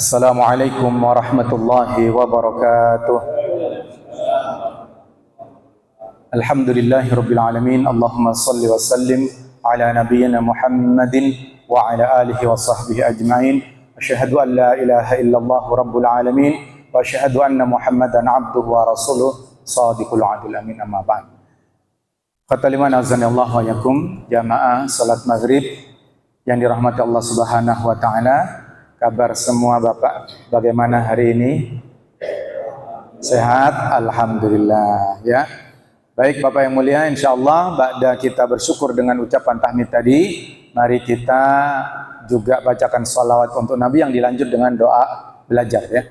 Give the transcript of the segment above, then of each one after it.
Assalamualaikum warahmatullahi wabarakatuh. Alhamdulillahirabbil alamin. Allahumma shalli wa sallim ala nabiyyina Muhammadin wa ala alihi wa sahbihi ajma'in. Asyhadu an la ilaha illallah rabbul alamin wa asyhadu anna Muhammadan abduhu wa rasuluh shadiqul adil amin, amma ba'd. Fataliman azanillahu wa yakum, jamaah salat maghrib yang dirahmati Allah Subhanahu wa taala. Kabar semua Bapak, bagaimana hari ini? Sehat? Alhamdulillah ya. Baik Bapak yang mulia, insyaallah ba'da kita bersyukur dengan ucapan tahmid tadi, mari kita juga bacakan salawat untuk Nabi yang dilanjut dengan doa belajar ya.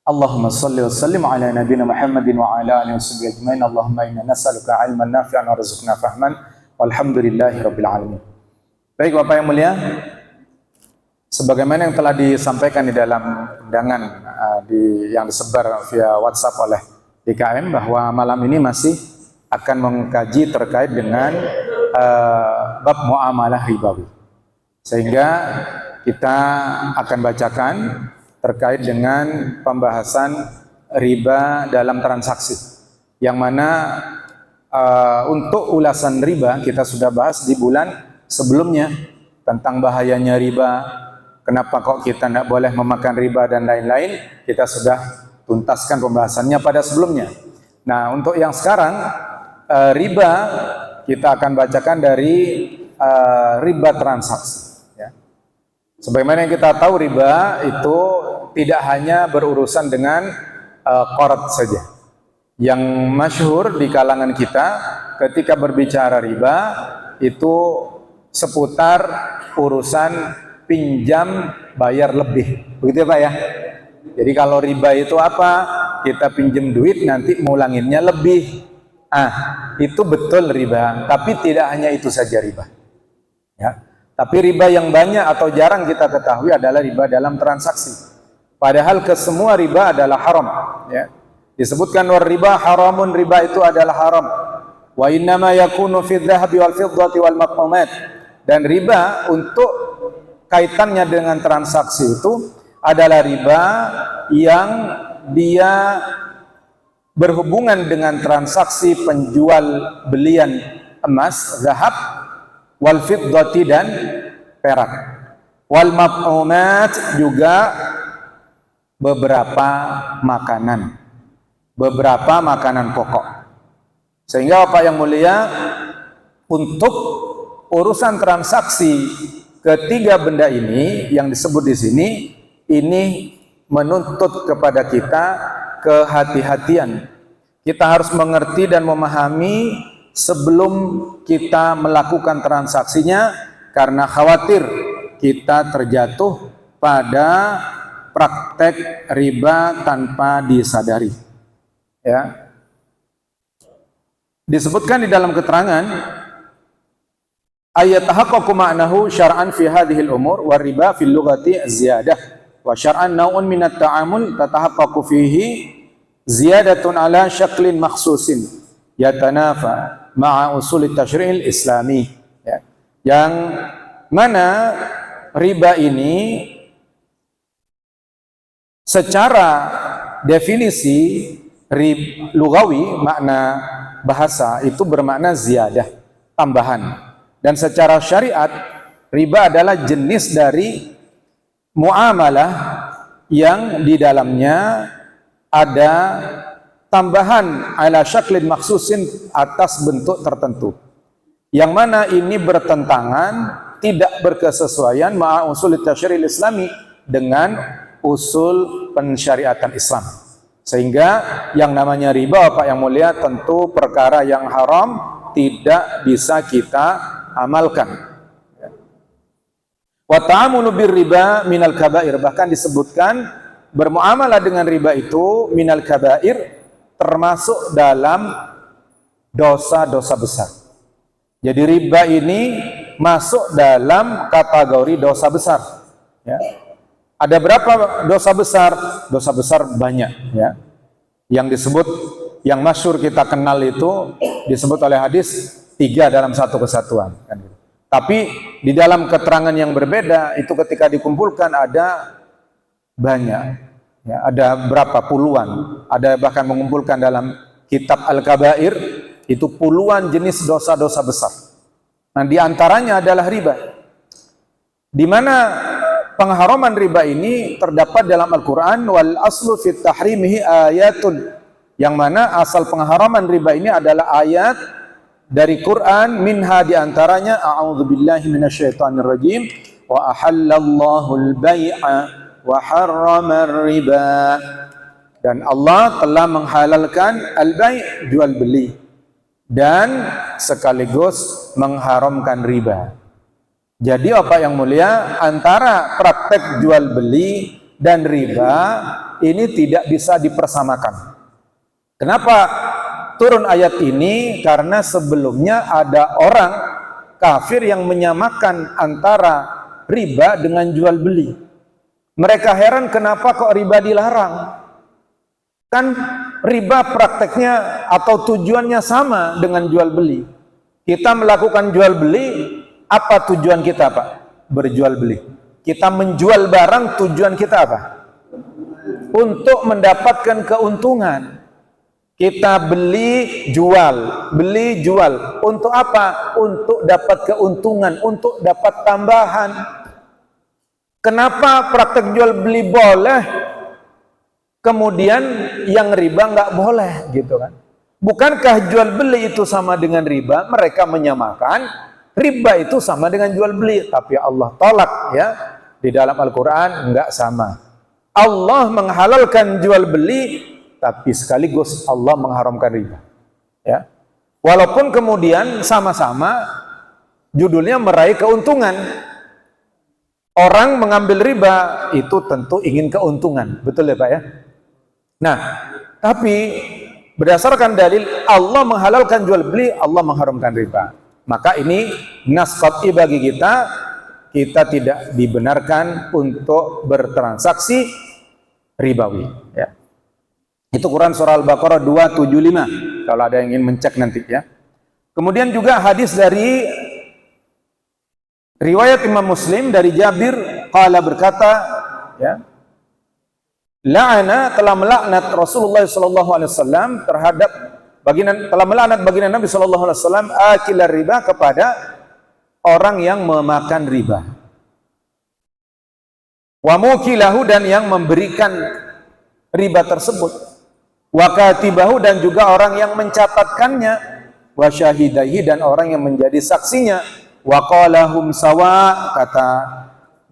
Allahumma shalli wa sallim ala nabiyyina Muhammadin wa ala alihi washabbihi ajmain. Allahumma inna nas'aluka ilman nafi'an warzuqna fahman walhamdulillahi rabbil alamin. Baik Bapak yang mulia, sebagaimana yang telah disampaikan di dalam undangan yang disebar via WhatsApp oleh DKM, bahwa malam ini masih akan mengkaji terkait dengan bab muamalah ribawi. Sehingga kita akan bacakan terkait dengan pembahasan riba dalam transaksi. Yang mana untuk ulasan riba kita sudah bahas di bulan sebelumnya tentang bahayanya riba. Kenapa kok kita tidak boleh memakan riba dan lain-lain, kita sudah tuntaskan pembahasannya pada sebelumnya. Nah, untuk yang sekarang, riba kita akan bacakan dari riba transaksi. Ya. Sebagaimana yang kita tahu, riba itu tidak hanya berurusan dengan qard saja. Yang masyhur di kalangan kita ketika berbicara riba itu seputar urusan pinjam bayar lebih, begitu ya Pak ya. Jadi kalau riba itu apa? Kita pinjam duit nanti ngulanginnya lebih. Itu betul riba. Tapi tidak hanya itu saja riba. Ya. Tapi riba yang banyak atau jarang kita ketahui adalah riba dalam transaksi. Padahal kesemua riba adalah haram. Ya. Disebutkan war riba haramun, riba itu adalah haram. Wa innama yakunu fi dhahabi wal fiddati wal maqamat. Dan riba untuk kaitannya dengan transaksi itu adalah riba yang dia berhubungan dengan transaksi penjual belian emas, zahab, wal fiddati dan perak. Wal maq'umat juga beberapa makanan pokok. Sehingga Bapak yang mulia, untuk urusan transaksi ketiga benda ini yang disebut di sini, ini menuntut kepada kita kehati-hatian. Kita harus mengerti dan memahami sebelum kita melakukan transaksinya, karena khawatir kita terjatuh pada praktek riba tanpa disadari. Ya. Disebutkan di dalam keterangan, ayat tahaqqaqu ma'nahu syar'an fi hadhihi al-umur wa riba fil lughati ziyadah wa syar'an naw'un min at-ta'amul tatahaqqaqu fihi ziyadatun ala syaklin makhsusin yatanafa ma'a usul at-tasyri'il islami. Ya. Yang mana riba ini secara definisi lugawi, makna bahasa itu bermakna ziyadah, tambahan. Dan secara syariat, riba adalah jenis dari muamalah yang di dalamnya ada tambahan ala syaklin maksusin, atas bentuk tertentu. Yang mana ini bertentangan, tidak berkesesuaian ma'a usul tasyri'il islami, dengan usul pensyariatan Islam. Sehingga yang namanya riba Bapak yang mulia tentu perkara yang haram, tidak bisa kita amalkan. Wa ta'amulu birriba minal kabair, bahkan disebutkan bermuamalah dengan riba itu minal kabair, termasuk dalam dosa-dosa besar. Jadi riba ini masuk dalam kategori dosa besar. Ya. Ada berapa dosa besar? Dosa besar banyak. Ya. Yang disebut, yang masyhur kita kenal itu disebut oleh hadis 3 dalam satu kesatuan. Tapi di dalam keterangan yang berbeda itu ketika dikumpulkan ada banyak. Ya, ada berapa puluhan, ada bahkan mengumpulkan dalam kitab Al-Kabair itu puluhan jenis dosa-dosa besar. Nah, di antaranya adalah riba. Di mana pengharaman riba ini terdapat dalam Al-Qur'an, wal aslu fit tahrimihi ayatun, yang mana asal pengharaman riba ini adalah ayat dari Quran, minha di antaranya a'udzubillahi minasyaitonirrajim wa ahallallahu al-bai'a wa harrama riba, dan Allah telah menghalalkan al-bai' jual beli dan sekaligus mengharamkan riba. Jadi Bapak yang mulia, antara praktek jual beli dan riba ini tidak bisa dipersamakan. Kenapa turun ayat ini? Karena sebelumnya ada orang kafir yang menyamakan antara riba dengan jual beli. Mereka heran kenapa kok riba dilarang. Kan riba prakteknya atau tujuannya sama dengan jual beli. Kita melakukan jual beli, apa tujuan kita Pak? Berjual beli. Kita menjual barang, tujuan kita apa? Untuk mendapatkan keuntungan. Kita beli jual. Untuk apa? Untuk dapat keuntungan, untuk dapat tambahan. Kenapa praktek jual beli boleh, kemudian yang riba nggak boleh, gitu kan? Bukankah jual beli itu sama dengan riba? Mereka menyamakan riba itu sama dengan jual beli, tapi Allah tolak ya di dalam Al-Quran, nggak sama. Allah menghalalkan jual beli, tapi sekaligus Allah mengharamkan riba. Ya, walaupun kemudian sama-sama judulnya meraih keuntungan. Orang mengambil riba itu tentu ingin keuntungan, betul ya Pak ya? Nah, tapi berdasarkan dalil Allah menghalalkan jual beli, Allah mengharamkan riba. Maka ini nas qat'i bagi kita, kita tidak dibenarkan untuk bertransaksi ribawi. Ya. Itu Quran surah Al-Baqarah 275. Kalau ada yang ingin mencek nanti ya. Kemudian juga hadis dari riwayat Imam Muslim dari Jabir, qala berkata, ya, la'ana, telah melaknat Rasulullah sallallahu alaihi wasallam terhadap telah melaknat baginda Nabi sallallahu alaihi wasallam akilar riba, kepada orang yang memakan riba. Wa mukilahu, dan yang memberikan riba tersebut. Wa katibahu, dan juga orang yang mencatatkannya. Wa syahidaihi, dan orang yang menjadi saksinya. Wa qalahum sawa, kata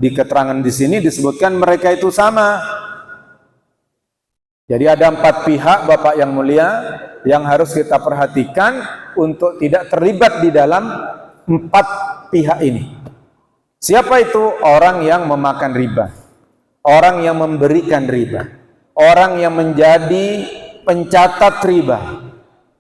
di keterangan di sini disebutkan mereka itu sama. Jadi ada 4 pihak Bapak yang mulia yang harus kita perhatikan untuk tidak terlibat di dalam 4 pihak ini. Siapa itu? Orang yang memakan riba, orang yang memberikan riba, orang yang menjadi pencatat riba,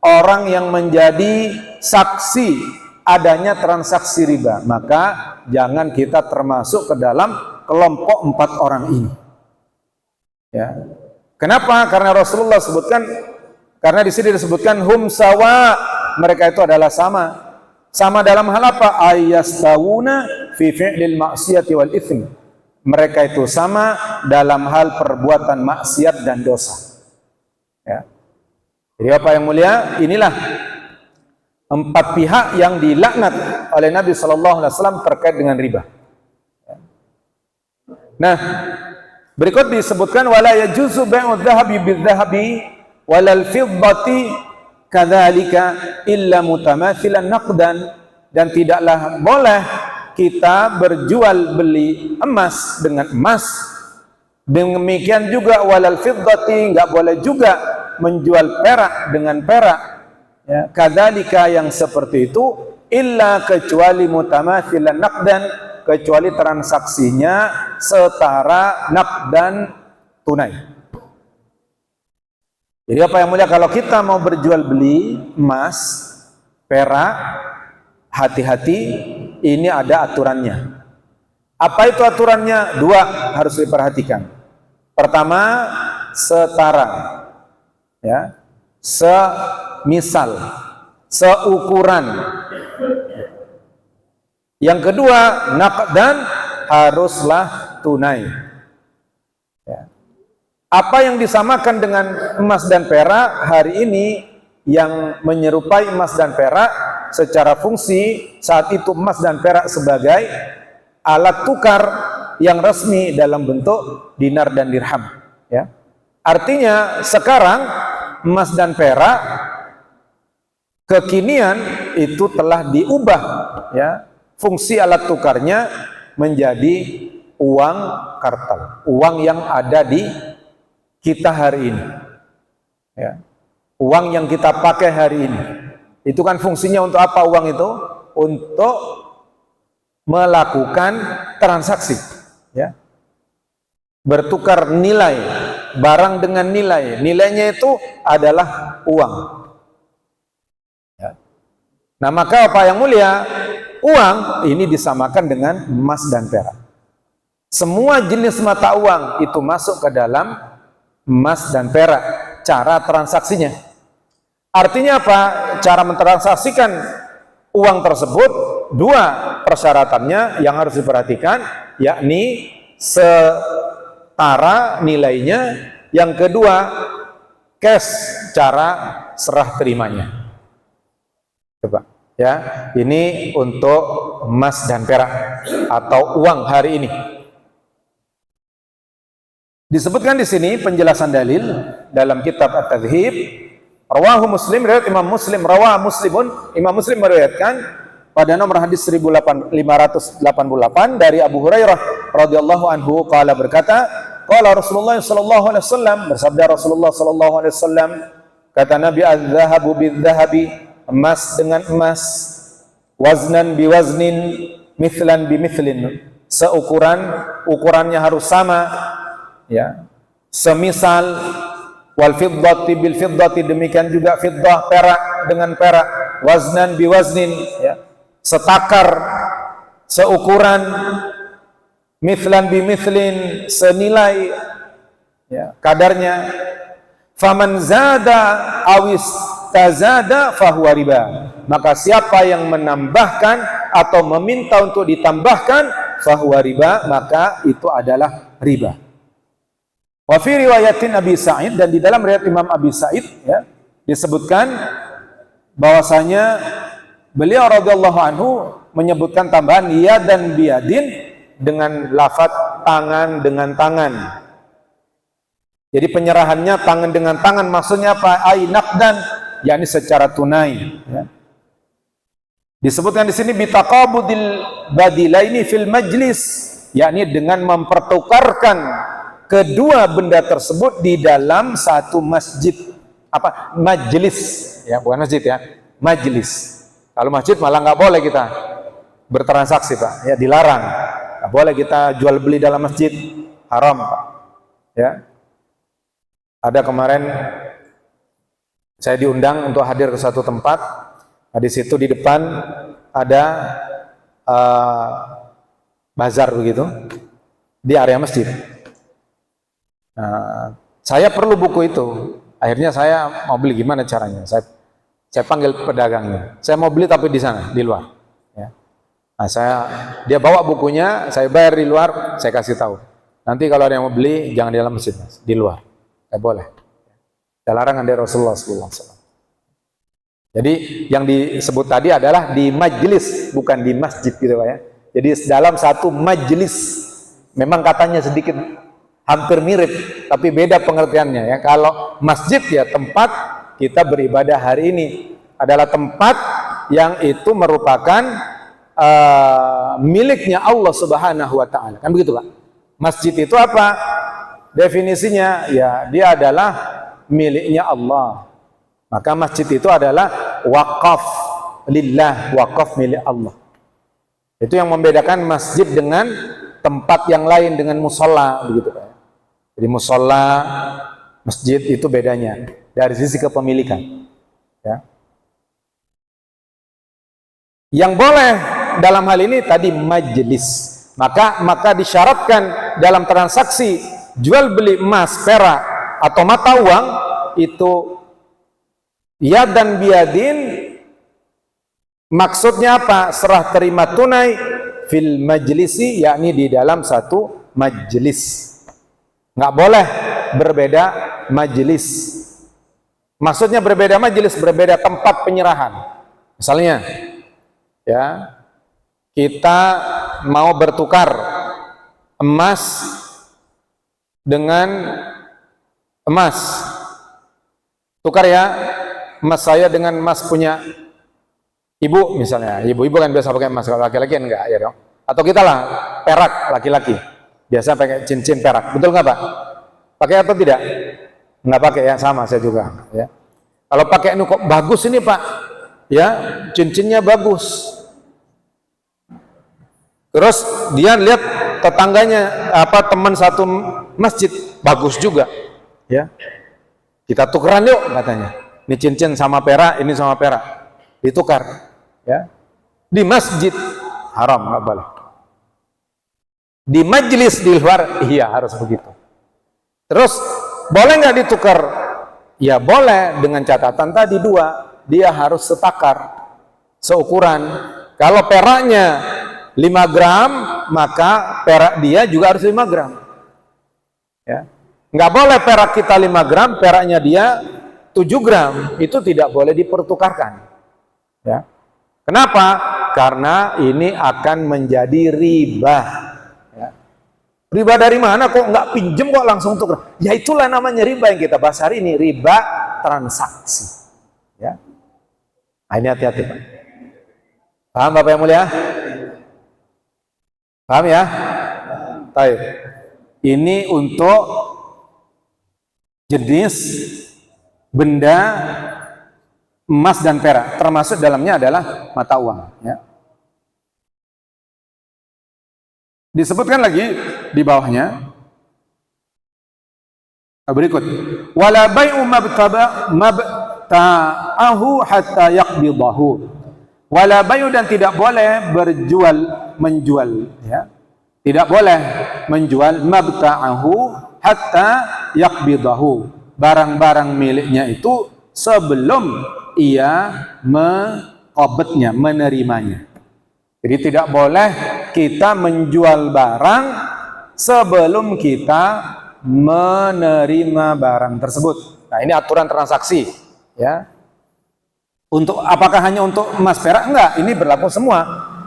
orang yang menjadi saksi adanya transaksi riba. Maka jangan kita termasuk ke dalam kelompok 4 orang ini. Ya. Kenapa? Karena Rasulullah sebutkan, karena di sini disebutkan hum sawa, mereka itu adalah sama. Sama dalam hal apa? Ayastawuna fi fi'lil ma'siyati wal itsm. Mereka itu sama dalam hal perbuatan maksiat dan dosa. Ya. Jadi apa yang mulia, inilah 4 pihak yang dilaknat oleh Nabi sallallahu alaihi wasallam terkait dengan riba. Nah, berikut disebutkan wala yajuzu bai'u dzahabi bidzahabi walal fiddati kadzalika illa mutamathilan naqdan, dan tidaklah boleh kita berjual beli emas dengan emas. Demikian juga walal fiddati, enggak boleh juga menjual perak dengan perak. Ya, kadzalika, yang seperti itu, illa, kecuali mutamathilan naqdan, kecuali transaksinya setara naqdan, tunai. Jadi apa yang mulia, kalau kita mau berjual beli emas, perak, hati-hati, ini ada aturannya. Apa itu aturannya? 2 harus diperhatikan. Pertama, setara, ya, semisal, seukuran. Yang kedua, naqdan, haruslah tunai. Ya. Apa yang disamakan dengan emas dan perak hari ini, yang menyerupai emas dan perak secara fungsi saat itu emas dan perak sebagai alat tukar yang resmi dalam bentuk dinar dan dirham, ya. Artinya sekarang emas dan perak kekinian itu telah diubah, ya, fungsi alat tukarnya menjadi uang kartal, uang yang ada di kita hari ini, ya. Uang yang kita pakai hari ini, itu kan fungsinya untuk apa uang itu? Untuk melakukan transaksi, ya, bertukar nilai, barang dengan nilai, nilainya itu adalah uang, ya. Nah maka Bapak yang mulia, uang ini disamakan dengan emas dan perak. Semua jenis mata uang itu masuk ke dalam emas dan perak, cara transaksinya. Artinya apa? Cara mentransaksikan uang tersebut, dua persyaratannya yang harus diperhatikan, yakni setara nilainya, yang kedua cash, cara serah terimanya. Coba, ya, ini untuk emas dan perak atau uang hari ini. Disebutkan di sini penjelasan dalil dalam kitab At-Tadhhib. Rawahu Muslim, riwayat Imam Muslim, Imam Muslim meriwayatkan pada nomor hadis 1588 dari Abu Hurairah radhiyallahu anhu qala berkata, qala Rasulullah sallallahu alaihi wasallam, bersabda Rasulullah sallallahu alaihi wasallam, kata Nabi, az-zahabu bil-zahabi, emas dengan emas, waznan biwaznin, mithlan bimithlin, ukurannya harus sama, ya, semisal, wal fiddati bil fiddati, demikian juga fiddah, perak dengan perak, waznan biwaznin, ya, setakar, seukuran, mithlan bimithlin, senilai, ya, kadarnya. Faman zada awis tazada fahuwa riba, maka siapa yang menambahkan atau meminta untuk ditambahkan, fahuwa riba, maka itu adalah riba. Wa fi riwayatin Abi Sa'id, dan di dalam riwayat Imam Abi Sa'id, ya, disebutkan bahwasanya beliau radhiyallahu anhu menyebutkan tambahan ya dan biadin dengan lafaz tangan dengan tangan. Jadi penyerahannya tangan dengan tangan, maksudnya apa? Ai naqdan, yakni secara tunai, ya. Disebutkan di sini bitaqabudil badilaini fil majlis, yakni dengan mempertukarkan kedua benda tersebut di dalam satu masjid, apa, majlis, ya, bukan masjid, ya, majlis. Kalau masjid malah nggak boleh kita bertransaksi, Pak, ya, dilarang, nggak boleh kita jual beli dalam masjid, haram, Pak, ya. Ada kemarin saya diundang untuk hadir ke satu tempat, nah, di situ di depan ada bazar begitu di area masjid. Nah, saya perlu buku itu. Akhirnya saya mau beli, gimana caranya? Saya panggil pedagangnya. Saya mau beli tapi di sana, di luar. Ya. Nah, dia bawa bukunya, saya bayar di luar, saya kasih tahu. Nanti kalau ada yang mau beli, jangan di dalam masjid, Mas, di luar. Boleh. Ada larangan dari Rasulullah SAW. Jadi yang disebut tadi adalah di majlis, bukan di masjid, gitu Pak, ya. Jadi dalam satu majlis, memang katanya sedikit hampir mirip, tapi beda pengertiannya, ya. Kalau masjid, ya, tempat kita beribadah hari ini, adalah tempat yang itu merupakan miliknya Allah Subhanahu wa Ta'ala, kan begitu Pak. Masjid itu apa definisinya? Ya, dia adalah miliknya Allah. Maka masjid itu adalah wakaf lillah, wakaf milik Allah. Itu yang membedakan masjid dengan tempat yang lain, dengan musola, begitu Pak. Jadi musola, masjid itu bedanya dari sisi kepemilikan, ya. Yang boleh dalam hal ini tadi majelis, maka disyaratkan dalam transaksi jual beli emas, perak atau mata uang itu ya dan biadin, maksudnya apa? Serah terima tunai fil majlisi, yakni di dalam satu majelis. Nggak boleh berbeda majelis. Maksudnya berbeda majelis, berbeda tempat penyerahan. Misalnya, ya, kita mau bertukar emas dengan emas. Tukar ya, emas saya dengan emas punya ibu misalnya. Ibu-ibu kan biasa pakai emas, kalau laki-laki enggak ya dong. Atau kita lah perak laki-laki. Biasa pakai cincin perak. Betul nggak Pak? Pakai atau tidak? Nggak pakai ya, sama saya juga ya. Kalau pakai ini kok bagus ini Pak. Ya, cincinnya bagus. Terus dia lihat tetangganya teman satu masjid bagus juga. Ya. Kita tukeran yuk katanya. Ini cincin sama perak, ini sama perak. Ditukar, ya. Di masjid haram, nggak boleh. Di majelis di luar, iya harus begitu. Terus boleh nggak ditukar? Ya boleh, dengan catatan tadi dua, dia harus setakar, seukuran. Kalau peraknya 5 gram, maka perak dia juga harus 5 gram. Ya. Nggak boleh perak kita 5 gram, peraknya dia 7 gram. Itu tidak boleh dipertukarkan. Ya. Kenapa? Karena ini akan menjadi riba. Ya. Riba dari mana? Kok nggak pinjem kok langsung tukar? Ya itulah namanya riba yang kita bahas hari ini, riba transaksi. Ya. Nah, ini hati-hati Pak. Paham Bapak yang mulia? Paham ya? Baik. Ini untuk jenis benda emas dan perak, termasuk dalamnya adalah mata uang. Ya. Disebutkan lagi di bawahnya berikut, wala bai'u mabta'ahu hatta yaqbidahu. Wala bai'u, dan tidak boleh berjual menjual, ya. Tidak boleh menjual mabta'ahu hatta yaqbidahu, barang-barang miliknya itu sebelum ia mengqabadnya, menerimanya. Jadi tidak boleh kita menjual barang sebelum kita menerima barang tersebut. Nah, ini aturan transaksi, ya. Untuk apakah hanya untuk emas perak? Enggak, ini berlaku semua.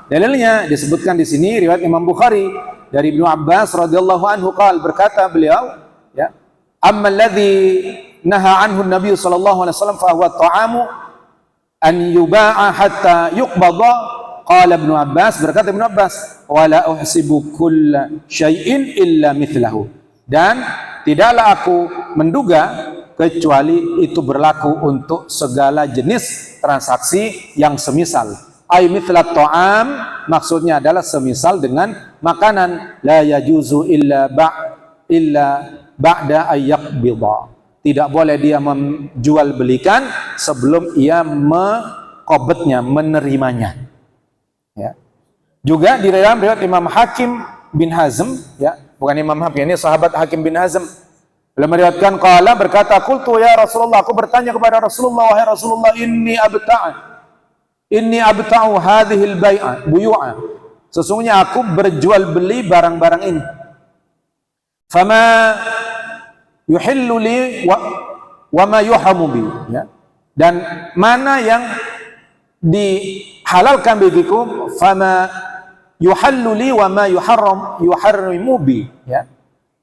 Dalilnya disebutkan di sini riwayat Imam Bukhari dari Ibnu Abbas radhiyallahu anhu berkata beliau, ya, amma alladhi naha anhu Nabi sallallahu alaihi wasallam fa huwa ta'amu an yuba'a hatta yuqbada. Qala Ibnu Abbas, berkata Ibnu Abbas, wala uhsibu kulla syai'in illa mithlahu. Dan tidaklah aku menduga kecuali itu berlaku untuk segala jenis transaksi yang semisal. Ay mithlat ta'am, maksudnya adalah semisal dengan makanan. La yajuzu illa ba'da ayyaqbidha. Tidak boleh dia menjual belikan sebelum ia mengqabadnya, menerimanya. Ya. Juga di dalam riwayat Imam Hakim bin Hazm, ya, bukan Imam Hakim, ini sahabat Hakim bin Hazm, beliau meriwayatkan qala, berkata, qultu ya Rasulullah, aku bertanya kepada Rasulullah, wahai Rasulullah, inni abta'u hadhil buyu'a, sesungguhnya aku berjual beli barang-barang ini. Fama yuhillu li wa ma yuhamu bi, ya. Dan mana yang dihalalkan bagiku, fama yuhallu li wa ma yuharrimu bi, ya,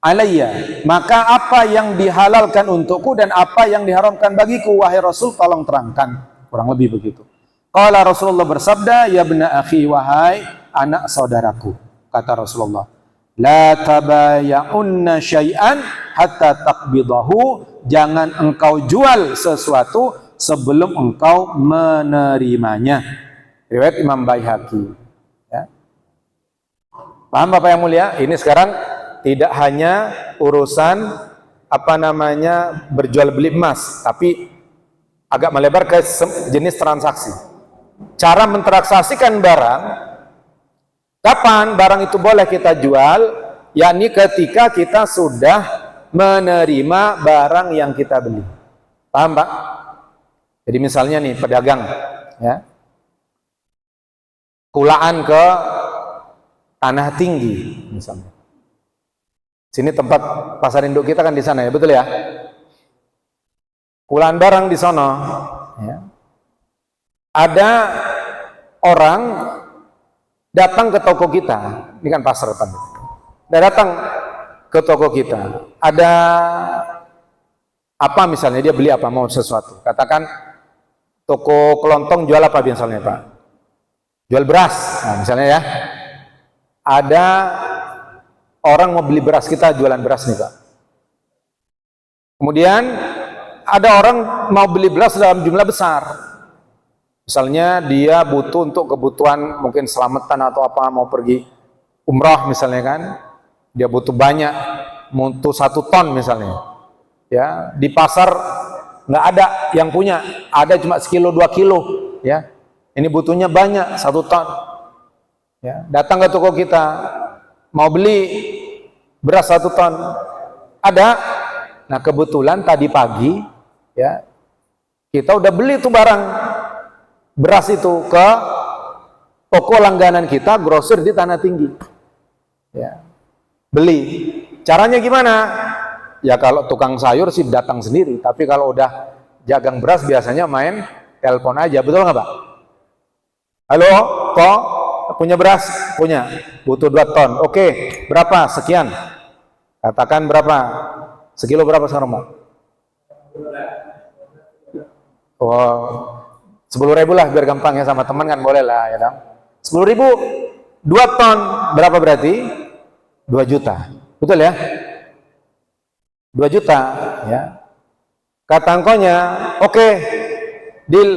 alayya, maka apa yang dihalalkan untukku dan apa yang diharamkan bagiku, wahai Rasul, tolong terangkan. Kurang lebih begitu. Qala, Rasulullah bersabda, ya bna akhi, wahai anak saudaraku, kata Rasulullah, la tabaya'unna syai'an hatta taqbidahu, jangan engkau jual sesuatu sebelum engkau menerimanya. Riwayat Imam Baihaqi. Ya. Paham Bapak yang mulia? Ini sekarang tidak hanya urusan berjual beli emas, tapi agak melebar ke jenis transaksi. Cara mentransaksikan barang, kapan barang itu boleh kita jual, yakni ketika kita sudah menerima barang yang kita beli. Paham Pak? Jadi misalnya nih pedagang, ya, kulaan ke Tanah Tinggi misalnya, Sini tempat pasar induk kita kan di sana ya, betul ya? Kulaan barang di sana. Ya. Ada orang datang ke toko kita, ini kan pasar depan. Dia datang ke toko kita. Ada apa misalnya, dia beli apa, mau sesuatu. Katakan toko kelontong jual apa misalnya Pak? Jual beras, nah, misalnya ya. Ada orang mau beli beras, kita jualan beras nih Pak. Kemudian ada orang mau beli beras dalam jumlah besar. Misalnya dia butuh untuk kebutuhan mungkin selamatan atau apa, mau pergi umrah misalnya kan. Dia butuh banyak, butuh 1 ton misalnya. Ya, di pasar nggak ada yang punya, ada cuma sekilo 2 kilo. Ya, ini butuhnya banyak 1 ton. Ya, datang ke toko kita, mau beli beras 1 ton, ada. Nah kebetulan tadi pagi, ya kita udah beli tuh barang beras itu ke toko langganan kita, grosir di Tanah Tinggi. Ya, beli. Caranya gimana? Ya kalau tukang sayur sih datang sendiri, tapi kalau udah jagang beras biasanya main telepon aja, betul nggak Pak? Halo, kok punya beras? Punya, butuh 2 ton. Oke, berapa? Sekian. Katakan berapa? Sekilo berapa sekarang Pak? Oh, 10.000 lah biar gampang ya, sama teman kan boleh lah ya dong. 10.000, 2 ton berapa berarti? 2 juta, betul ya? 2 juta ya. Kata angkonya, oke, deal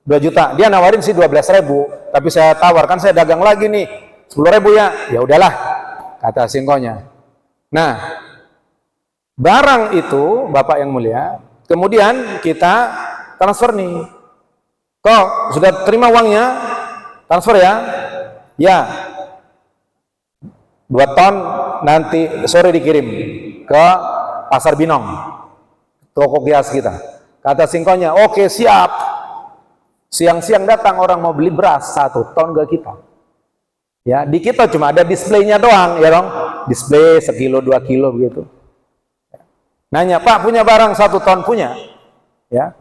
2 juta. Dia nawarin sih 12.000, tapi saya tawarkan, saya dagang lagi nih 10.000 ya. Ya udahlah, kata singkonya. Nah, barang itu Bapak yang mulia, kemudian kita transfer nih. Kok sudah terima uangnya? Transfer ya? Ya. 2 ton nanti sore dikirim ke Pasar Binong, toko kios kita. Kata singkonya, oke siap. Siang-siang datang orang mau beli beras 1 ton ke kita. Ya, di kita cuma ada displaynya doang, ya dong. Display sekilo 2 kilo begitu. Nanya, Pak punya barang 1 ton? Punya. Ya,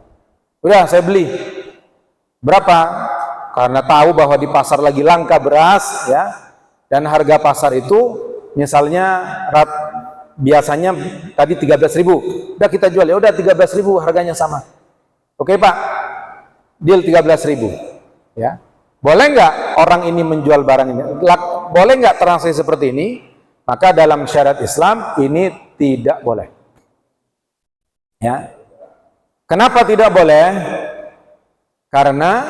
udah saya beli. Berapa? Karena tahu bahwa di pasar lagi langka beras, ya, dan harga pasar itu misalnya biasanya tadi 13.000, udah kita jual, ya udah 13.000 harganya sama. Oke Pak, deal 13.000. Ya, boleh nggak orang ini menjual barang ini? Boleh nggak transaksi seperti ini? Maka dalam syariat Islam ini tidak boleh. Ya, kenapa tidak boleh? Karena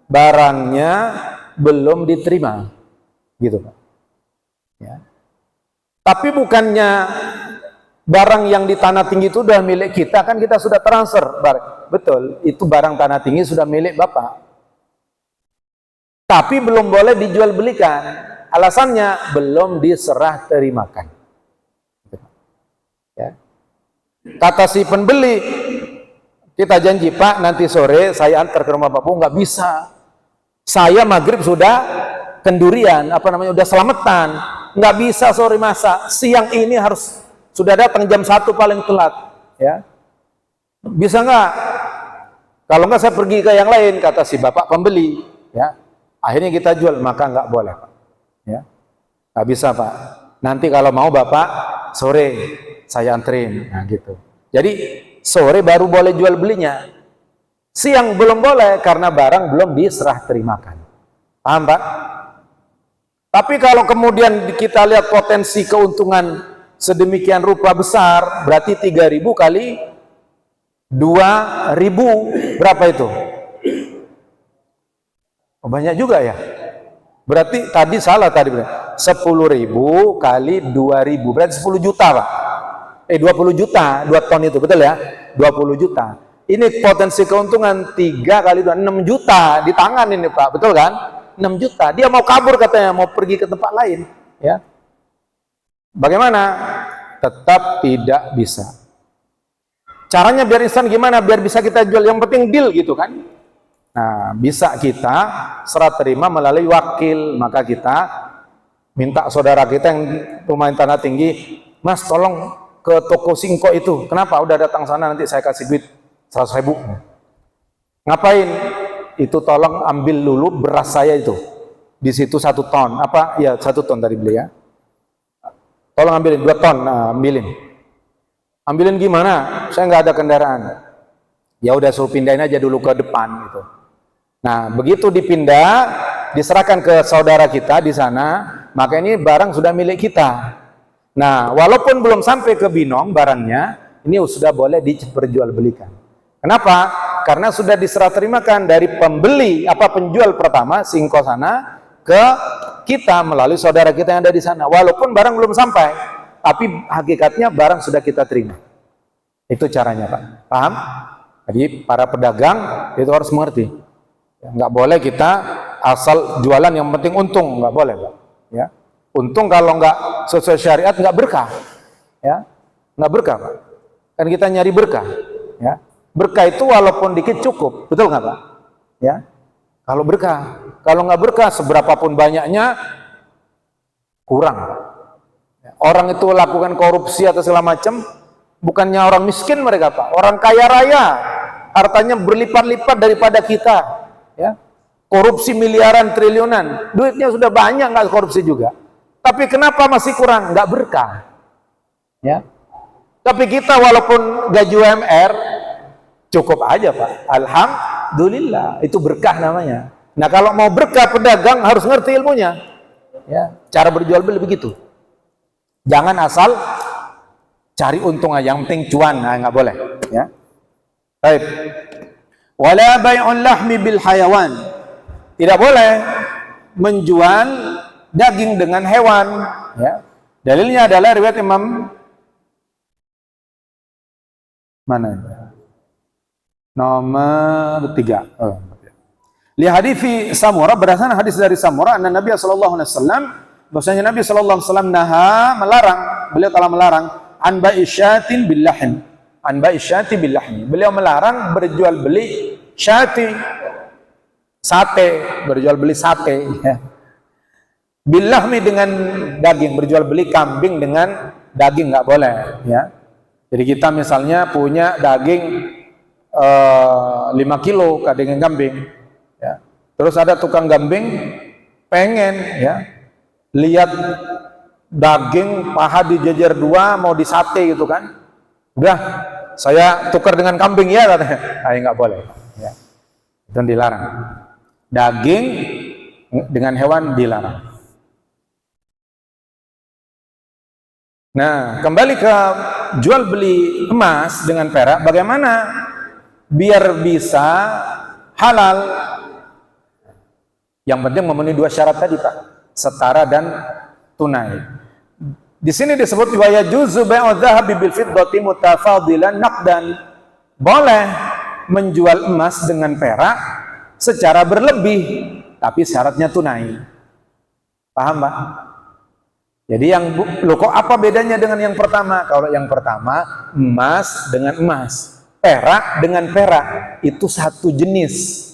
barangnya belum diterima, gitu Pak. Ya. Tapi bukannya barang yang di Tanah Tinggi itu sudah milik kita, kan kita sudah transfer. Betul, itu barang Tanah Tinggi sudah milik Bapak. Tapi belum boleh dijual belikan. Alasannya belum diserah terimakan. Ya. Kata si pembeli, kita janji Pak nanti sore saya antar ke rumah Bapak. Nggak bisa. Saya maghrib sudah kendurian, udah selamatan. Nggak bisa sore masa. Siang ini harus sudah datang jam 1 paling telat. Ya, bisa nggak? Kalau nggak saya pergi ke yang lain, kata si bapak pembeli. Ya, akhirnya kita jual, maka nggak boleh Pak. Ya, nggak bisa Pak. Nanti kalau mau Bapak sore saya anterin. Nah gitu. Jadi sore baru boleh jual belinya. Siang belum boleh karena barang belum diserah terimakan. Paham Pak? Tapi kalau kemudian kita lihat potensi keuntungan sedemikian rupa besar, berarti 3.000 kali 2.000 berapa itu? Oh, banyak juga ya. Berarti tadi salah tadi. 10.000 kali 2.000 berarti 10 juta Pak. 20 juta 2 ton itu, betul ya? 20 juta. Ini potensi keuntungan 3 kali 2, 6 juta di tangan ini Pak, betul kan? 6 juta. Dia mau kabur katanya, mau pergi ke tempat lain, ya. Bagaimana? Tetap tidak bisa. Caranya biar instan gimana? Biar bisa kita jual, yang penting deal gitu kan. Nah, bisa kita serah terima melalui wakil, maka kita minta saudara kita yang rumah tanah tinggi, Mas tolong ke toko Singko itu. Kenapa? Udah datang sana, nanti saya kasih duit 100.000. Ngapain? Itu tolong ambil dulu beras saya itu. Di situ 1 ton. Apa? Ya 1 ton tadi beli ya. Tolong ambilin 2 ton. Nah, ambilin. Ambilin gimana? Saya nggak ada kendaraan. Ya udah suruh pindahin aja dulu ke depan gitu. Nah, begitu dipindah, diserahkan ke saudara kita di sana, maka ini barang sudah milik kita. Nah, walaupun belum sampai ke Binong barangnya, ini sudah boleh diperjualbelikan. Kenapa? Karena sudah diserah terimakan dari pembeli, penjual pertama Singko sana ke kita melalui saudara kita yang ada di sana. Walaupun barang belum sampai, tapi hakikatnya barang sudah kita terima. Itu caranya, Pak. Paham? Jadi para pedagang itu harus mengerti. Nggak boleh kita asal jualan yang penting untung, nggak boleh, Pak. Ya, untung kalau nggak sesuai syariat nggak berkah, ya, nggak berkah, Pak. Kan kita nyari berkah, ya. Berkah itu walaupun dikit cukup, betul nggak, Pak? Ya, kalau berkah, kalau nggak berkah seberapapun banyaknya kurang. Orang itu lakukan korupsi atau segala macam, bukannya orang miskin mereka, Pak, orang kaya raya, hartanya berlipat-lipat daripada kita, ya. Korupsi miliaran, triliunan, duitnya sudah banyak, nggak korupsi juga. Tapi kenapa masih kurang? Nggak berkah, ya. Tapi kita walaupun gaji UMR cukup aja, Pak. Alhamdulillah, itu berkah namanya. Nah, kalau mau berkah pedagang harus ngerti ilmunya, ya. Cara berjual beli begitu. Jangan asal cari untung aja, yang penting cuan, nah, nggak boleh, ya. Baik. Wala bai'ul lahmi bil hayawan. Tidak boleh menjual daging dengan hewan, ya. Dalilnya adalah riwayat Imam mana? Nomor 3. Li hadithi Samurah, berdasarkan hadis dari Samurah, anna Nabi sallallahu alaihi wasallam, bahwasanya Nabi sallallahu alaihi wasallam melarang, beliau telah melarang an ba'isyatin bil lahm. An ba'isyati bil lahmi. Beliau melarang berjual beli syati, sate, berjual beli sate, ya. Bil lahmi dengan daging, berjual beli kambing dengan daging nggak boleh, ya. Jadi kita misalnya punya daging 5 kilo daging kambing, ya. Terus ada tukang kambing pengen, ya, lihat daging paha dijejer 2 mau disate gitu kan. Udah, saya tukar dengan kambing ya katanya. Ah, nggak boleh, ya. Itu dilarang. Daging dengan hewan dilarang. Nah, kembali ke jual beli emas dengan perak, bagaimana biar bisa halal? Yang penting memenuhi 2 syarat tadi, Pak. Setara dan tunai. Di sini disebut wa yajuzu bai'u dzahabi bil fiddati mutafadilan naqdan. Boleh menjual emas dengan perak secara berlebih, tapi syaratnya tunai. Paham, Pak? Jadi yang kok apa bedanya dengan yang pertama? Kalau yang pertama emas dengan emas, perak dengan perak, itu satu jenis.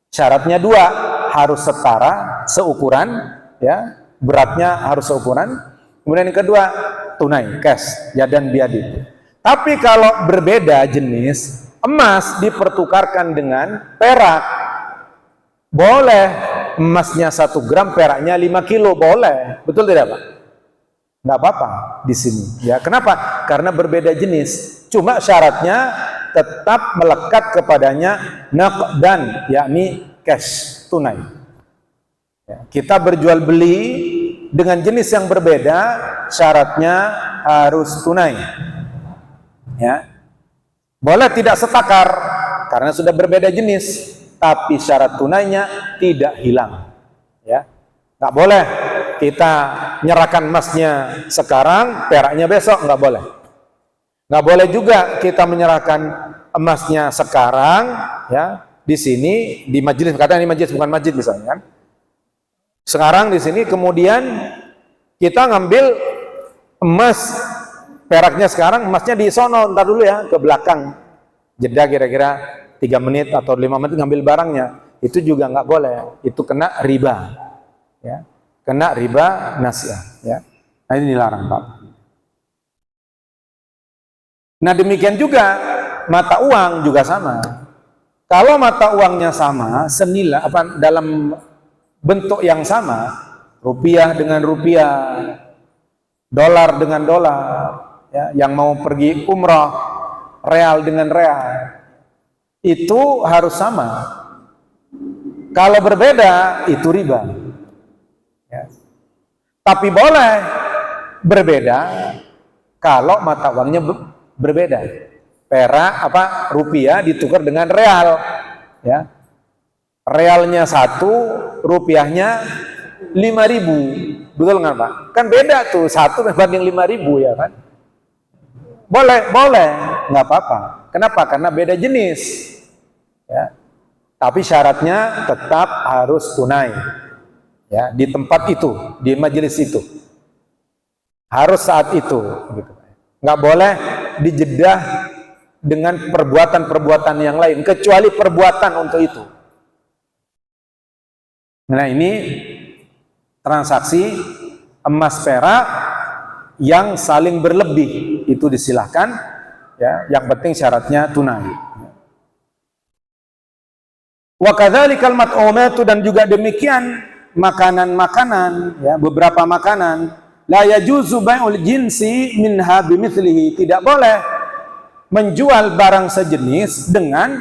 Syaratnya 2, harus setara, seukuran, ya, beratnya harus seukuran. Kemudian yang kedua, tunai, cash, yadan biadi. Tapi kalau berbeda jenis, emas dipertukarkan dengan perak, boleh. Emasnya 1 gram, peraknya 5 kilo, boleh. Betul tidak, Pak? Nggak apa-apa di sini. Ya, kenapa? Karena berbeda jenis. Cuma syaratnya tetap melekat kepadanya naqdan, yakni cash, tunai. Ya, kita berjual beli dengan jenis yang berbeda, syaratnya harus tunai, ya. Boleh tidak setakar karena sudah berbeda jenis, tapi syarat tunainya tidak hilang, ya. Nggak boleh kita nyerahkan emasnya sekarang, peraknya besok, nggak boleh. Nggak boleh juga kita menyerahkan emasnya sekarang, ya, di sini di majelis, katanya ini majelis bukan masjid misalnya kan. Sekarang di sini, kemudian kita ngambil emas peraknya sekarang, emasnya di sono, ntar dulu ya, ke belakang, jeda kira-kira 3 menit atau 5 menit ngambil barangnya, itu juga nggak boleh, itu kena riba, ya. kena riba nasiah, ya. Nah, ini dilarang, Pak. Nah, demikian juga mata uang juga sama. Kalau mata uangnya sama, senilai dalam bentuk yang sama, rupiah dengan rupiah, dolar dengan dolar, ya, yang mau pergi umrah, real dengan real, itu harus sama. Kalau berbeda, itu riba. Ya. Tapi boleh berbeda kalau mata uangnya berbeda. Perak rupiah ditukar dengan real, ya. Realnya 1, rupiahnya 5.000, betul nggak Pak? Kan beda tuh, 1 berbanding 5.000, ya kan? Boleh, nggak apa-apa. Kenapa? Karena beda jenis, ya. Tapi syaratnya tetap harus tunai, ya, di tempat itu, di majelis itu, harus saat itu, gitu. Nggak boleh dijedah dengan perbuatan-perbuatan yang lain, kecuali perbuatan untuk itu. Nah, ini transaksi emas perak yang saling berlebih, itu disilahkan, ya, yang penting syaratnya tunai. Wa kadzalikal mat'umatu, dan juga demikian makanan-makanan, ya, beberapa makanan, la yajuzu bai'ul jinsi minha bimithlihi, tidak boleh menjual barang sejenis dengan,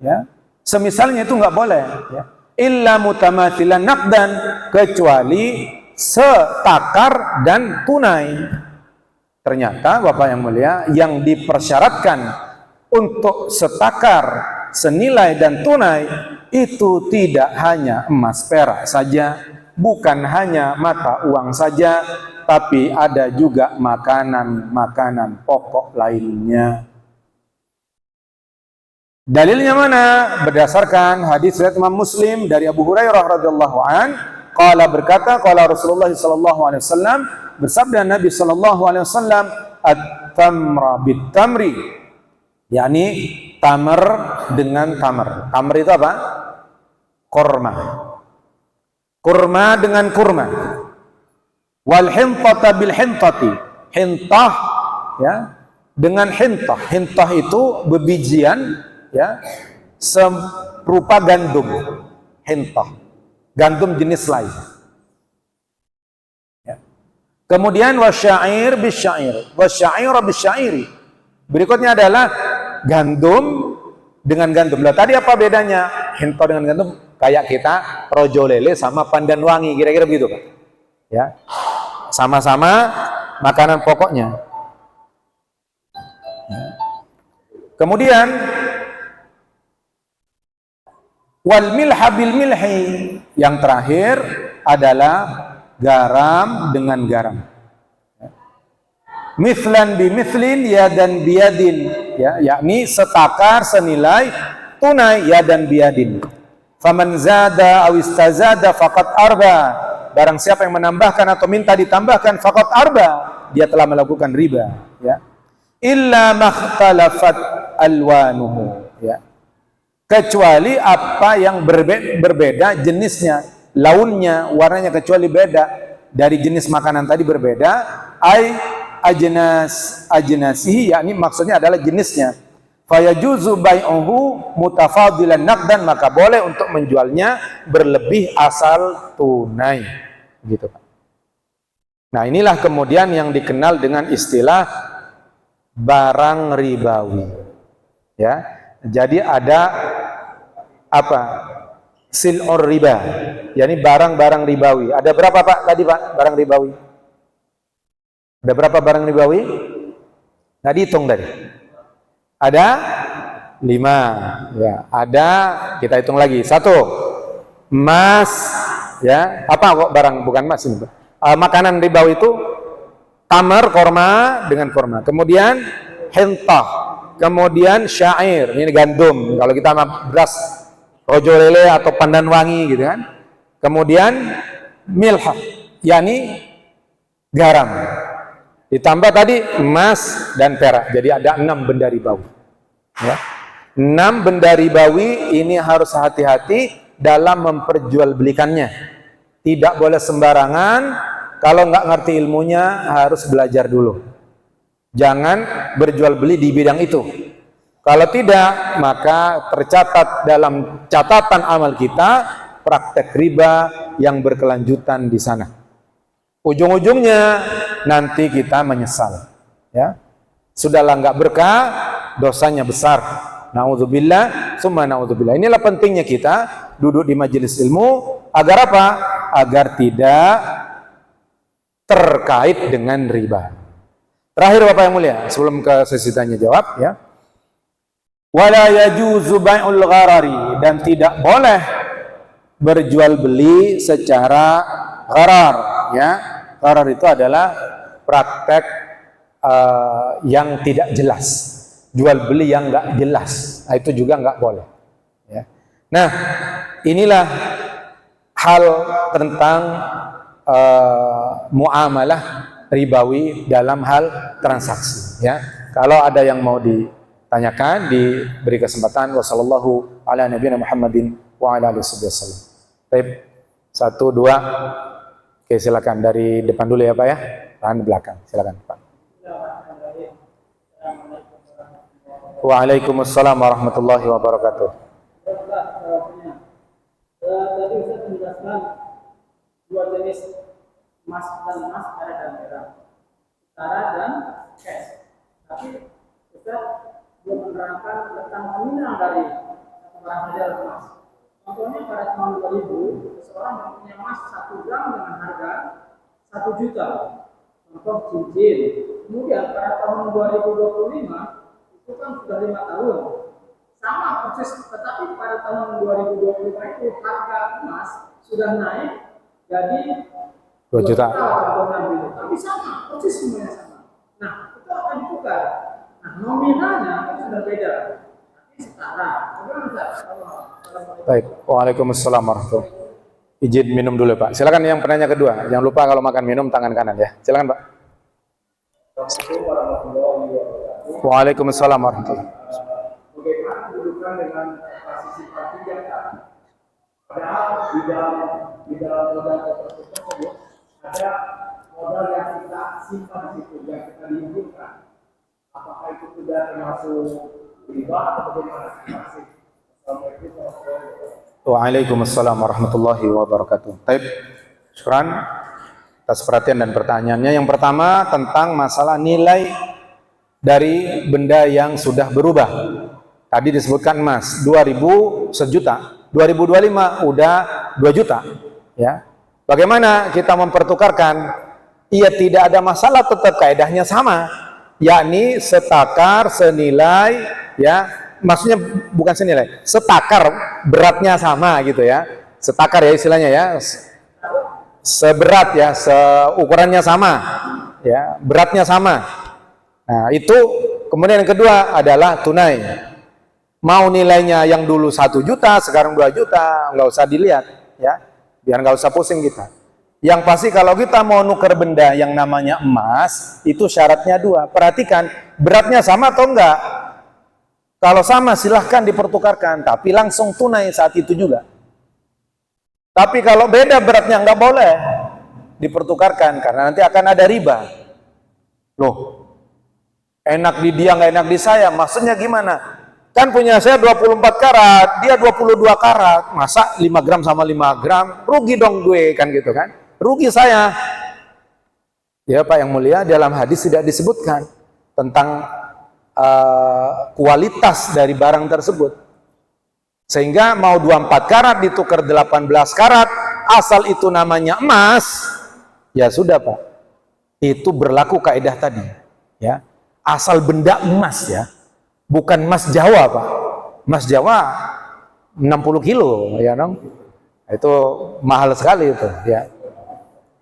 ya, semisalnya, itu nggak boleh, ya. Illa mutamathilan naqdan, kecuali setakar dan tunai. Ternyata Bapak yang mulia, yang dipersyaratkan untuk setakar, senilai dan tunai itu tidak hanya emas perak saja, bukan hanya mata uang saja, tapi ada juga makanan-makanan pokok lainnya. Dalilnya mana? Berdasarkan hadis riwayat Imam Muslim dari Abu Hurairah radhiyallahu an, qala, berkata, qala Rasulullah sallallahu alaihi wasallam, bersabda Nabi sallallahu alaihi wasallam, at-tamra bit-tamri, yakni tamar dengan tamar. Tamar itu apa? Kurma. Kurma dengan kurma. Wal hintata bil hintati. Hintah, ya, dengan hintah. Hintah itu bebijian, ya, serupa gandum. Hintah, gandum jenis lain, ya. Kemudian wasyair bisyair, wasyair bisyairi. Berikutnya adalah gandum dengan gandum. Lah, tadi apa bedanya hintah dengan gandum? Kayak kita rojo lele sama pandan wangi, kira-kira begitu, Pak. Ya, sama-sama makanan pokoknya. Ya. Kemudian wal milha bil milhi, yang terakhir adalah garam dengan garam. Mithlan bi mithlin, yadan biyadin, ya, yakni setakar, senilai, tunai, yadan biyadin. Faman zada aw istazada faqad arba, barang siapa yang menambahkan atau minta ditambahkan, faqad arba, dia telah melakukan riba, ya. Illa makhtalafat alwanuhu, ya, kecuali apa yang berbeda jenisnya, launnya, warnanya, kecuali beda dari jenis makanan tadi, berbeda, ai ajnasihi, yakni maksudnya adalah jenisnya. Fayajuzu bai'uhu mutafadilan naqdan, maka boleh untuk menjualnya berlebih asal tunai, gitu, Pak. Nah, inilah kemudian yang dikenal dengan istilah barang ribawi, ya. Jadi ada apa? Sil'ur riba, yakni barang-barang ribawi. Ada berapa, Pak, tadi, Pak, barang ribawi? Ada berapa barang ribawi? Nah, dihitung tadi. Ada 5, ya. Ada, kita hitung lagi. 1, emas, ya. Apa kok barang, bukan emas ini, Pak. Makanan ribawi itu tamar, korma dengan korma. Kemudian hintah, kemudian syair, ini gandum. Kalau kita beras rojo lele atau pandan wangi, gitu kan. Kemudian milha, yakni garam. Ditambah tadi emas dan perak, jadi ada 6 benda ribawi, ya. 6 benda ribawi ini harus hati-hati dalam memperjualbelikannya, Tidak boleh sembarangan. Kalau nggak ngerti ilmunya harus belajar dulu. Jangan berjual beli di bidang itu. Kalau tidak, maka tercatat dalam catatan amal kita praktek riba yang berkelanjutan di sana. Ujung-ujungnya nanti kita menyesal. Ya, sudahlah nggak berkah, dosanya besar. Naudzubillah, summa naudzubillah. Inilah pentingnya kita duduk di majelis ilmu agar apa? Agar tidak terkait dengan riba. Terakhir Bapak yang mulia, sebelum ke sesi tanya jawab ya. Wala yajuzu bai'ul gharari, dan tidak boleh berjual beli secara gharar ya. Gharar itu adalah praktek yang tidak jelas, jual beli yang nggak jelas. Nah, itu juga nggak boleh ya. Nah, inilah hal tentang muamalah ribawi dalam hal transaksi ya. Kalau ada yang mau ditanyakan, diberi kesempatan. Wassallallahu ala nabiyina Muhammadin wa ala alihi wasallam. Baik, 1, 2. Oke, silakan dari depan dulu ya Pak ya. Tahan di belakang, silakan Pak. Waalaikumsalam warahmatullahi wabarakatuh. Tadi Ustaz menjelaskan dua jenis emas dan emas, perak dan perak, setara dan cash. Tapi Ustaz belum menerangkan tentang nominal dari satu barang saja emas. Contohnya pada tahun 2000, seseorang mempunyai emas 1 gram dengan harga 1 juta. Contoh cincin. Kemudian pada tahun 2025 itu kan sudah 5 tahun. Sama proses, tetapi pada tahun 2025 itu harga emas sudah naik jadi 2 juta. Tapi sama, proses semuanya sama. Nah, itu akan ditukar. Nah, nominalnya itu sudah beda. Tapi setara. Baik, waalaikumsalam warahmatullahi wabarakatuh. Izin minum dulu Pak. Silakan yang penanya kedua. Jangan lupa kalau makan minum tangan kanan ya. Silakan Pak. Waalaikumsalam warahmatullahi wabarakatuh. Bagaimana kedudukan dengan partisipasi jasa? Padahal di dalam modal tersebut ada modal yang kita simpan di situ, yang kita limpahkan. Apakah itu sudah termasuk riba atau bagaimana? Waalaikumsalam warahmatullahi wabarakatuh. Baik, syukran atas perhatian dan pertanyaannya. Yang pertama tentang masalah nilai dari benda yang sudah berubah. Tadi disebutkan emas 2000 sejuta, 2025 udah 2 juta ya. Bagaimana kita mempertukarkan? Ia tidak ada masalah, tetap kaidahnya sama, yakni setakar senilai ya. Maksudnya bukan senilai, setakar, beratnya sama gitu ya. Setakar ya istilahnya ya. Seberat ya, seukurannya sama ya, beratnya sama. Nah, itu. Kemudian yang kedua adalah tunai. Mau nilainya yang dulu 1 juta, sekarang 2 juta, nggak usah dilihat ya, biar nggak usah pusing kita. Yang pasti kalau kita mau nuker benda yang namanya emas, itu syaratnya 2. Perhatikan, beratnya sama atau enggak. Kalau sama silahkan dipertukarkan, tapi langsung tunai saat itu juga. Tapi kalau beda beratnya nggak boleh dipertukarkan, karena nanti akan ada riba. Loh, enak di dia nggak enak di saya, maksudnya gimana? Kan punya saya 24 karat, dia 22 karat, masa 5 gram sama 5 gram, rugi dong gue, kan gitu kan, rugi saya. Ya Pak yang mulia, dalam hadis tidak disebutkan tentang kualitas dari barang tersebut, sehingga mau 24 karat ditukar 18 karat, asal itu namanya emas, ya sudah Pak, itu berlaku kaidah tadi ya, asal benda emas ya. Bukan emas Jawa Pak, emas Jawa 60 kilo ya dong, itu mahal sekali itu ya.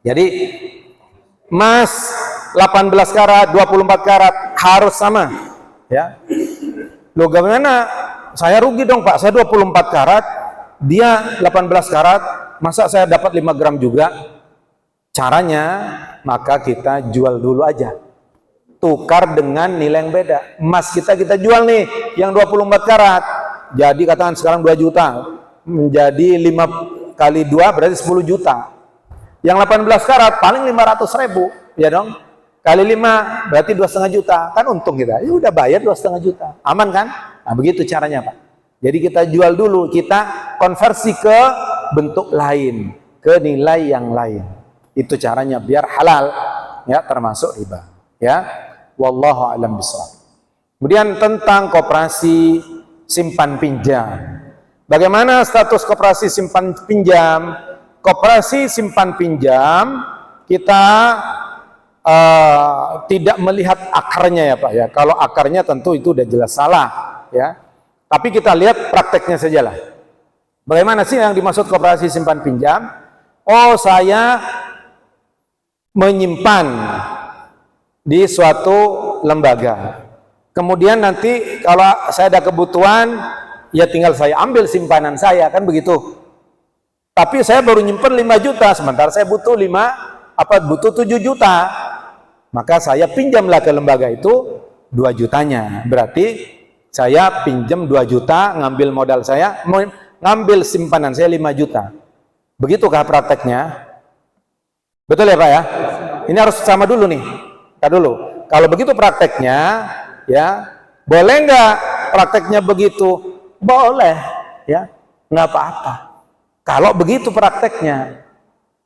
Jadi emas 18 karat, 24 karat harus sama ya. Loh bagaimana, saya rugi dong Pak, saya 24 karat, dia 18 karat, masa saya dapat 5 gram juga? Caranya, maka kita jual dulu aja, tukar dengan nilai yang beda. Emas kita jual nih yang 24 karat, jadi katakan sekarang 2 juta, menjadi 5 kali 2 berarti 10 juta. Yang 18 karat paling 500.000, ya dong. Kali 5 berarti 2,5 juta, kan untung kita. Ya udah bayar 2,5 juta, aman kan? Nah begitu caranya Pak. Jadi kita jual dulu, kita konversi ke bentuk lain, ke nilai yang lain. Itu caranya biar halal, ya termasuk riba. Ya, wallahu a'lam bishawab. Kemudian tentang koperasi simpan pinjam. Bagaimana status koperasi simpan pinjam? Koperasi simpan pinjam kita tidak melihat akarnya ya Pak ya. Kalau akarnya tentu itu udah jelas salah ya. Tapi kita lihat prakteknya sajalah. Bagaimana sih yang dimaksud koperasi simpan pinjam? Oh, saya menyimpan di suatu lembaga. Kemudian nanti kalau saya ada kebutuhan, ya tinggal saya ambil simpanan saya, kan begitu. Tapi saya baru nyimpen 5 juta, sementara saya butuh 7 juta. Maka saya pinjamlah ke lembaga itu 2 jutanya. Berarti saya pinjam 2 juta, ngambil modal saya, ngambil simpanan saya 5 juta. Begitukah prakteknya? Betul ya Pak ya? Ini harus sama dulu nih. Kita dulu. Kalau begitu prakteknya, ya boleh nggak prakteknya begitu? Boleh, ya nggak apa-apa. Kalau begitu prakteknya.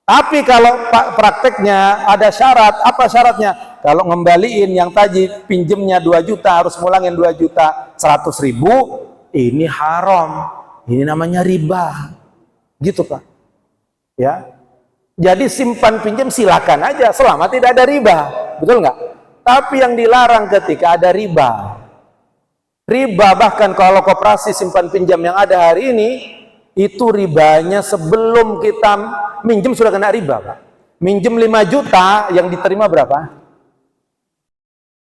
Tapi kalau prakteknya ada syarat, apa syaratnya? Kalau ngembaliin yang tadi pinjemnya 2 juta harus mulangin 2 juta 100.000, ini haram. Ini namanya riba. Gitu Pak. Ya. Jadi simpan pinjam silakan aja selama tidak ada riba. Betul nggak? Tapi yang dilarang ketika ada riba. Riba bahkan kalau koperasi simpan pinjam yang ada hari ini itu ribanya sebelum kita minjem sudah kena riba Pak. Minjem 5 juta yang diterima berapa?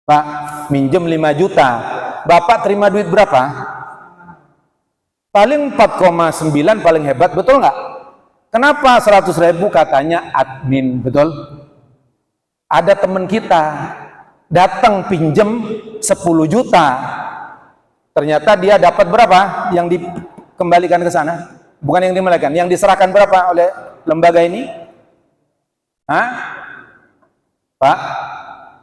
Pak, minjem 5 juta. Bapak terima duit berapa? Paling 4,9 paling hebat, betul nggak? Kenapa 100.000 katanya admin, betul? Ada teman kita datang pinjem 10 juta. Ternyata dia dapat berapa yang dikembalikan ke sana? Bukan yang dikembalikan, yang diserahkan berapa oleh lembaga ini? Hah? Pak,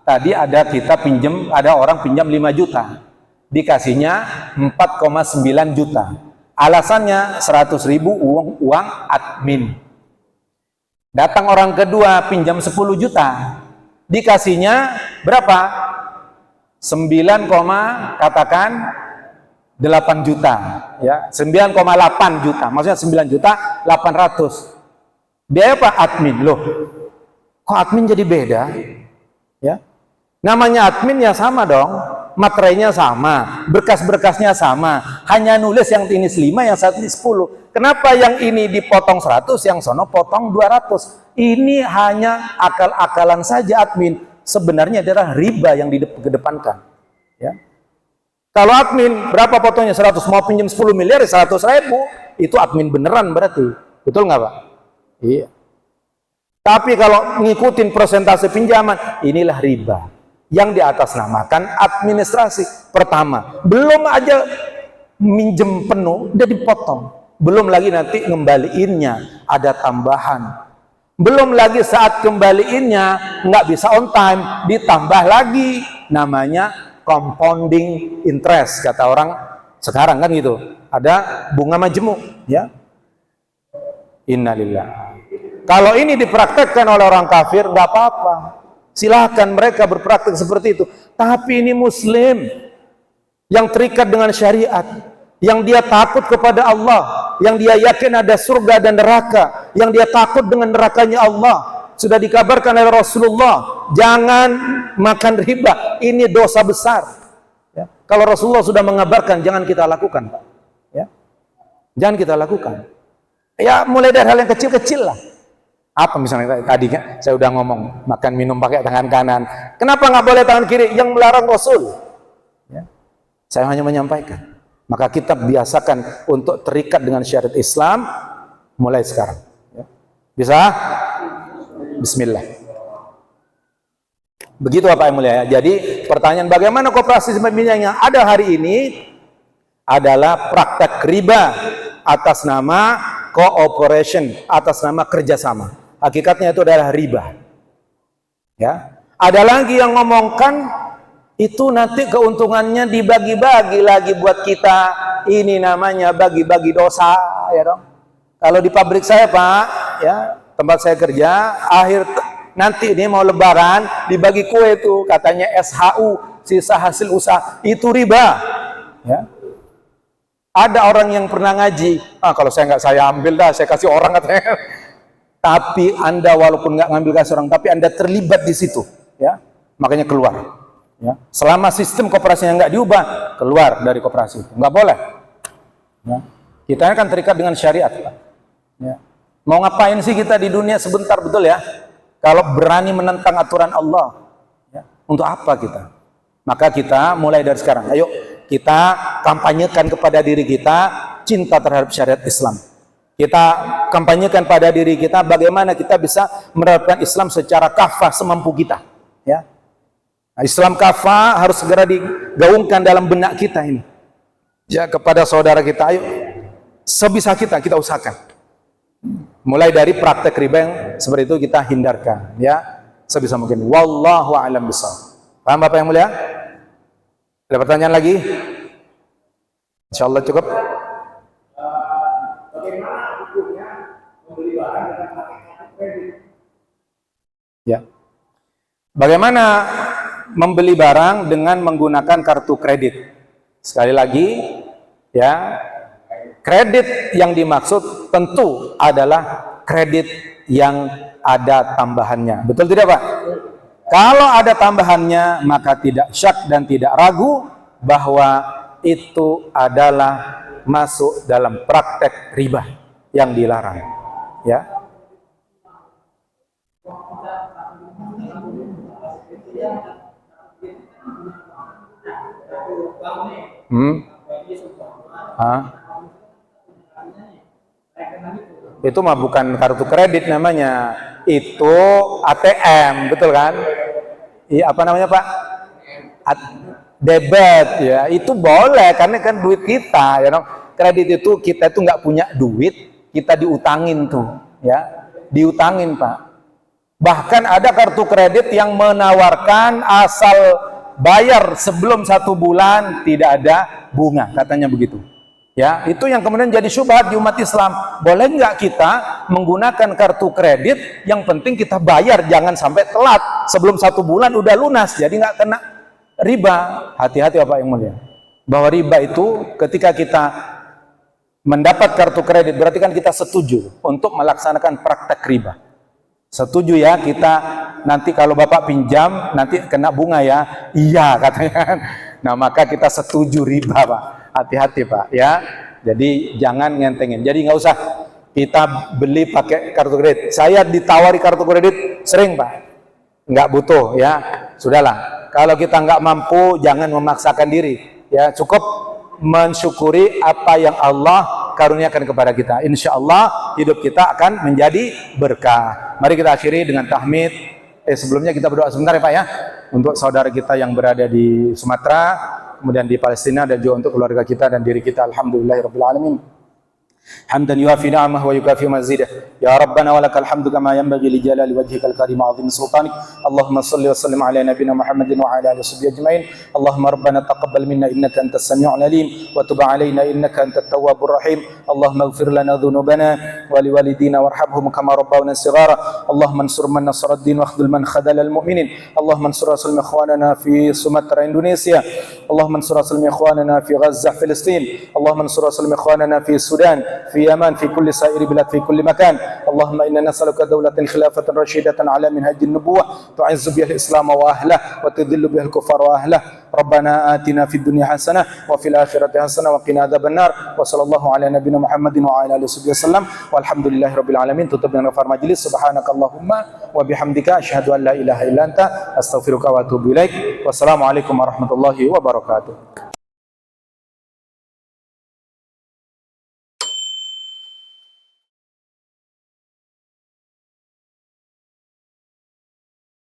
tadi ada kita pinjem, ada orang pinjam 5 juta. Dikasihnya 4,9 juta. Alasannya 100.000 uang admin. Datang orang kedua pinjam 10 juta. Dikasihnya berapa? 9, katakan 8 juta, ya 9,8 juta, maksudnya 9 juta 800. Biaya apa? Admin. Loh, kok admin jadi beda? Ya, namanya admin ya sama dong, materainya sama, berkas-berkasnya sama, hanya nulis yang ini 5, yang satu ini 10. Kenapa yang ini dipotong 100, yang sono potong 200? Ini hanya akal-akalan saja admin. Sebenarnya adalah riba yang dikedepankan. Ya. Kalau admin, berapa potongnya? 100, mau pinjam 10 miliar, 100.000. Itu admin beneran berarti. Betul nggak Pak? Iya. Tapi kalau ngikutin persentase pinjaman, inilah riba. Yang diatasnamakan administrasi. Pertama, belum aja minjem penuh, udah dipotong. Belum lagi nanti ngembaliinnya, ada tambahan. Belum lagi saat kembaliinnya, nggak bisa on time, ditambah lagi. Namanya compounding interest, kata orang sekarang kan gitu. Ada bunga majemuk, ya. Innalillah. Kalau ini dipraktekkan oleh orang kafir, nggak apa-apa. Silahkan mereka berpraktek seperti itu. Tapi ini Muslim yang terikat dengan syariat, yang dia takut kepada Allah, yang dia yakin ada surga dan neraka, yang dia takut dengan nerakanya Allah. Sudah dikabarkan oleh Rasulullah, jangan makan riba, ini dosa besar. Ya. Kalau Rasulullah sudah mengabarkan, jangan kita lakukan, Pak. Ya. Jangan kita lakukan. Ya, mulai dari hal yang kecil-kecil lah. Apa misalnya tadi saya udah ngomong, makan minum pakai tangan kanan. Kenapa nggak boleh tangan kiri? Yang melarang Rasul. Ya. Saya hanya menyampaikan. Maka kita biasakan untuk terikat dengan syariat Islam mulai sekarang. Ya. Bisa? Bismillah. Begitu Bapak yang mulia. Jadi pertanyaan bagaimana koperasi simpan pinjam yang ada hari ini adalah praktek riba atas nama cooperation, atas nama kerjasama. hakikatnya itu adalah riba. Ya, ada lagi yang ngomongkan itu nanti keuntungannya dibagi-bagi lagi buat kita. Ini namanya bagi-bagi dosa, ya dong. Kalau di pabrik saya, Pak, ya, tempat saya kerja, nanti ini mau lebaran dibagi kue itu, katanya SHU, sisa hasil usaha, itu riba. Ya. Ada orang yang pernah ngaji, kalau saya nggak saya ambil dah, saya kasih orang katanya. Tapi Anda walaupun nggak ngambil kasih orang, tapi Anda terlibat di situ, ya, makanya keluar. Ya. Selama sistem koperasinya nggak diubah, keluar dari koperasi itu, nggak boleh. Ya. Kita kan terikat dengan syariat, Pak. Ya. Mau ngapain sih kita di dunia sebentar, betul ya? Kalau berani menentang aturan Allah, ya, untuk apa kita? Maka kita mulai dari sekarang, ayo kita kampanyekan kepada diri kita cinta terhadap syariat Islam. Kita kampanyekan pada diri kita bagaimana kita bisa menerapkan Islam secara kafah semampu kita. Ya. Nah, Islam kafah harus segera digaungkan dalam benak kita ini. Ya, kepada saudara kita, ayo sebisa kita usahakan. Mulai dari praktek riba yang seperti itu kita hindarkan, ya, sebisa mungkin. Wallahu a'lam bishawab. Paham Bapak yang mulia? Ada pertanyaan lagi? Insyaallah cukup. Bagaimana hukumnya membeli barang dengan pakai kartu kredit? Ya. Bagaimana membeli barang dengan menggunakan kartu kredit? Sekali lagi, ya, kredit yang dimaksud tentu adalah kredit yang ada tambahannya. Betul tidak, Pak? Kalau ada tambahannya, maka tidak syak dan tidak ragu bahwa itu adalah masuk dalam praktek riba yang dilarang. Ya. Itu mah bukan kartu kredit namanya, itu ATM, betul kan? Iya, apa namanya Pak? Debit, ya, itu boleh karena kan duit kita, ya dong. Kredit itu kita itu nggak punya duit, kita diutangin tuh, ya, diutangin Pak. Bahkan ada kartu kredit yang menawarkan asal bayar sebelum 1 bulan tidak ada bunga, katanya begitu. Ya, itu yang kemudian jadi syubhat di umat Islam. Boleh nggak kita menggunakan kartu kredit? Yang penting kita bayar, jangan sampai telat. Sebelum 1 bulan udah lunas, jadi nggak kena riba. Hati-hati Bapak yang mulia. Bahwa riba itu ketika kita mendapat kartu kredit, berarti kan kita setuju untuk melaksanakan praktek riba. Setuju ya, kita nanti kalau Bapak pinjam nanti kena bunga ya. Iya katanya. Nah, maka kita setuju riba, Pak. Hati-hati Pak ya. Jadi jangan ngentengin. Jadi nggak usah kita beli pakai kartu kredit. Saya ditawari kartu kredit sering Pak. Nggak butuh ya. Sudahlah. Kalau kita nggak mampu jangan memaksakan diri. Ya cukup mensyukuri apa yang Allah karuniakan kepada kita. Insya Allah hidup kita akan menjadi berkah. Mari kita akhiri dengan tahmid. Sebelumnya kita berdoa sebentar ya Pak ya. Untuk saudara kita yang berada di Sumatera, kemudian di Palestina, dan juga untuk keluarga kita dan diri kita. Alhamdulillahirabbil alamin. Hamdan yuafi ni'amahu wa yukafi mazidah. Ya Rabbana wa lakal hamdu kama yanbaghi li jalali wajhikal karim wa 'azimi sultanik. Allahumma shalli wa sallim ala nabiyyina Muhammadin wa ala alihi washabbihi ajmain. Allahumma rabbana taqabbal minna innaka antas samiul alim wa tub alaina innaka antat tawwabur rahim. Allahumma ighfir lana dhunubana wa liwalidina warhamhum kama rabbawna shighara. Allahumma ansur man nasara ad-din wa akhdhul man khadhala al-mu'minin. Allahumma ansur rasul ikhwanana fi Sumatera Indonesia. Allahumma ansur rasul ikhwanana fi Gaza Filistin. Allahumma ansur rasul ikhwanana fi Sudan, في يمن، في كل سائر بلاد، في كل مكان. اللهم إنا نسألك دولة خلافة رشيدة على منهج النبوة تعز بها الإسلام وأهله وتذل بها الكفار وأهله. ربنا آتنا في الدنيا حسنة وفي الآخرة حسنة وقنا عذاب النار. وصلى الله على نبينا محمد وعلى آله وصحبه وسلم والحمد لله رب العالمين. Tutup dengan nafar majelis. Subhanakallahumma wa bihamdika asyhadu an la ilaha illa anta astaghfiruka wa atubu ilaik. Wassalamualaikum warahmatullahi wabarakatuh.